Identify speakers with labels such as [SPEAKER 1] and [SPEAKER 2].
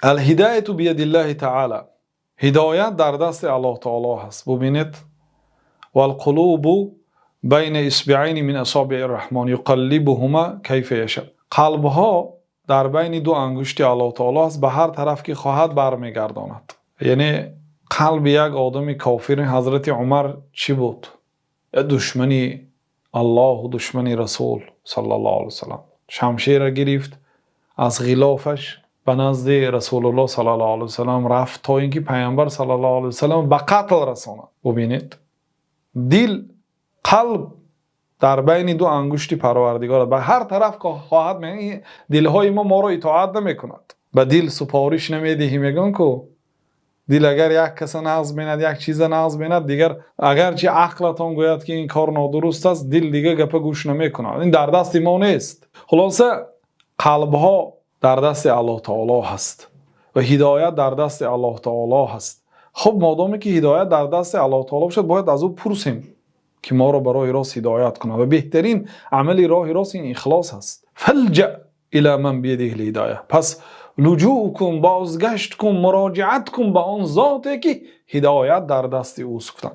[SPEAKER 1] الهدایت بید الله تعالی، هدایت در دست الله تعالی هست. ببینید والقلوب بین اصبعین من اصابع الرحمن یقلبهما کیف یشاء. قلب ها در بین دو انگشت الله تعالی است، به هر طرف که خواهد برمیگرداند. یعنی قلب یک آدم کافر حضرت عمر چی بود؟ دشمنی الله و دشمنی رسول صلی الله علیه وسلم. شمشیر گرفت از غلافش به نزد رسول الله صلی الله علیه وسلم رفت تا اینکه پیامبر صلی الله علیه وسلم به قتل رساند. ببینید دل، قلب در بین دو انگشت پروردگار، به هر طرف که خواهد میگه. دلهای ما را اطاعت نمیکند، به دل سپارش نمیدهیم. میگن که دل اگر یک کس نقض بیند، یک چیز نقض بیند، دیگر اگرچه عقلتان گوید که این کار نادرست است، دل دیگه گپ گوش نمیکند. این در دست ما نیست. خلاصه قلب ها در دست الله تعالی هست و هدایت در دست الله تعالی هست. خب مادامی که هدایت در دست الله تعالی باشد، باید از او پرسیم که ما را برای راست هدایت کنه و بهترین عمل راه راست این اخلاص هست. فلجأ الی من بیده الهدایه، پس لجوع کن، بازگشت کن، مراجعت کن به آن ذاتی که هدایت در دست اوست.